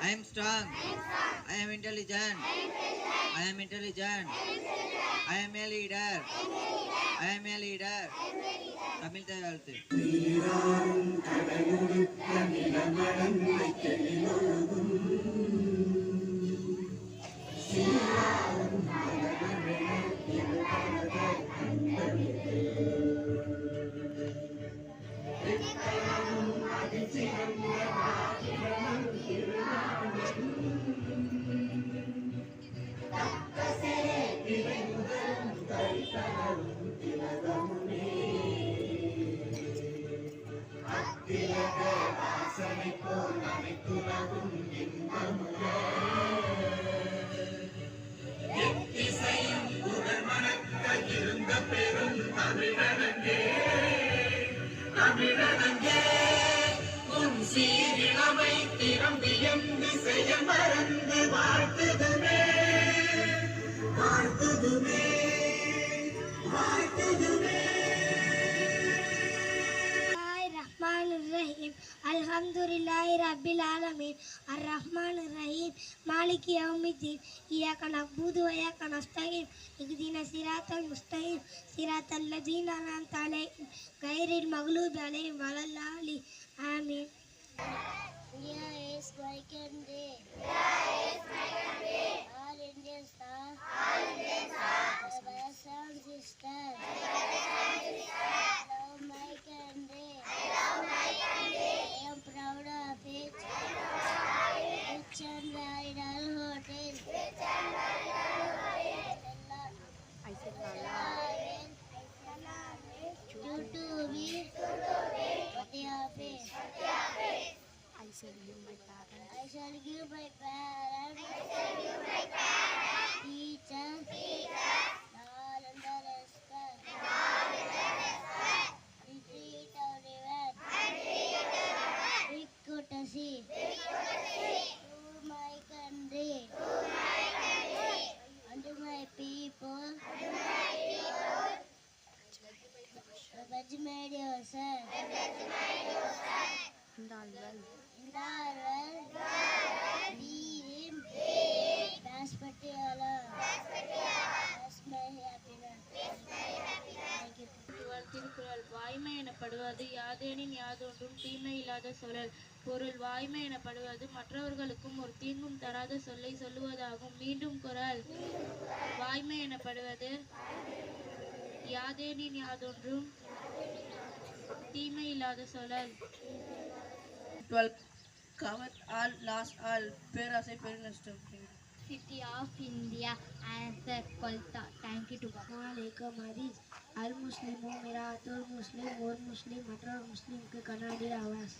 I am strong. I am intelligent. I am intelligent. I am a leader. I am a leader. Tamil வாழ்த்து. சீரிழமை திறம்பியம் திசைய மறந்து வாழ்த்துதுமே வாழ்த்துதுமே வாழ்த்துதுமே. Bismillahirrahmanirrahim. Alhamdulillahi rabbil alamin. Ar-Rahmanir-Rahim. Maliki yawmiddin. Iyyaka na'budu wa iyyaka nasta'in. Ihdinas siratal mustaqim. Siratal ladzina an'amta 'alaihim ghairil maghdubi 'alaihim waladdallin. Amin. India is my country. All Indians are my brothers and sisters. I love my country. I am proud of it. Rich and bridal hotel. Due to be worthy of it. I shall give my parents, teachers, all in the respect. We treat everyone with courtesy. To my country and to my people. Judgment yourself. In the world, be him, prosperity Allah. That's my happiness. Thirukkural. வாய்மை எனப்படுவது யாதேனின் யாதொன்றும் தீமை இல்லாத சொல்லல். பொருள். வாய்மை எனப்படுவது மற்றவர்களுக்கும் ஒரு தீங்கும் தராத சொல்லை சொல்லுவதாகும். மீண்டும் குறள். வாய்மை எனப்படுவது யாதேனின் யாதொன்றும் தீமை இல்லாத சொல்லல். 12. Cover all, lost all. பேராசை பெருநஷ்டம். City of India answer Kolta. Thank you to Assalamualaikum Hadis. Al Muslimu Miratul Muslim और मुस्लिम मटर मुस्लिम के कनाडी आवाज.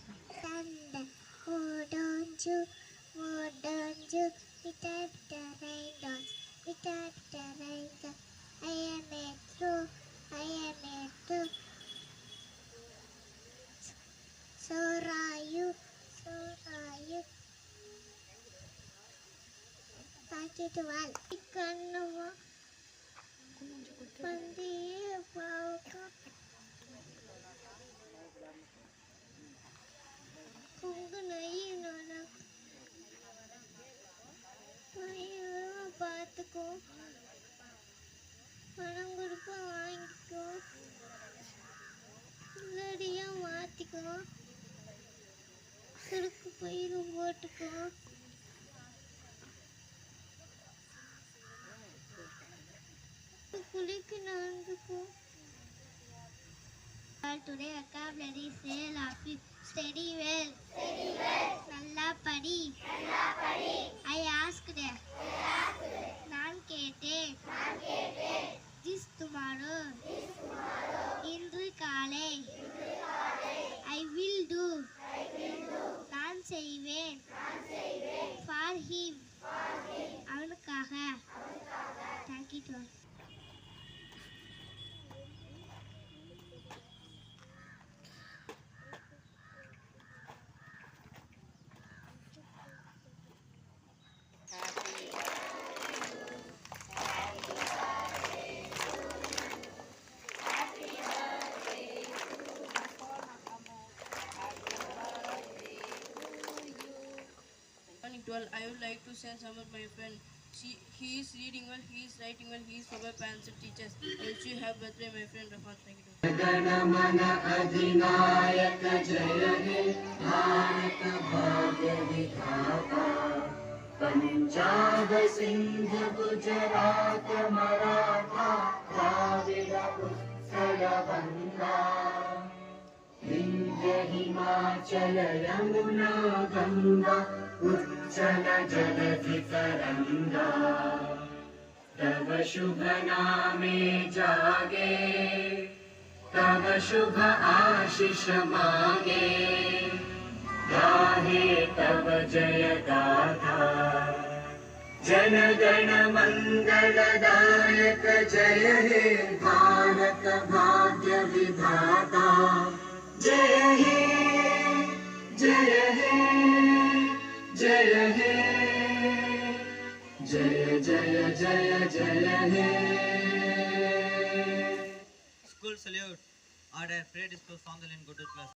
Thunder, oh don't you, without the rain dance, without the rain dance. I am a true. So are you. Thank you to all. Ikanwa Pandiye Pauka Kunga nahi nana Paiya paatko Panam gurupa vaangikko Ladiya maathikko Surukku pairu potukko Today vocabulary say laughing. Steady well. Nalla padi. I asked. Naan kete. This tomorrow. Indru kale. I will do. Naan seiven. For him. Avanukkaga. Thank you to all. Morning 12. I would like to send some of my friend. He is reading well, he is writing well, he is superb answer teachers. I wish you have birthday, my friend Rafat. Thank you. गणमन अधिनायक जय हे भारत भाग्य विधाता पंजाब सिंध गुजरात मराठा द्राविड उत्कल बंगा विंध्य हिमाचल यमुना गंगा उच्चल जलधि तरंगा तव शुभ नामे जागे तव शुभ आशीष मांगे गाहे तव जय गाथा जन गण मंगलदायक जय हे भारत भाग्य विधाता जय हे जय हे जय हे जय जय जय जय हे School salute. Order. Pray discourse on the line. Go to class.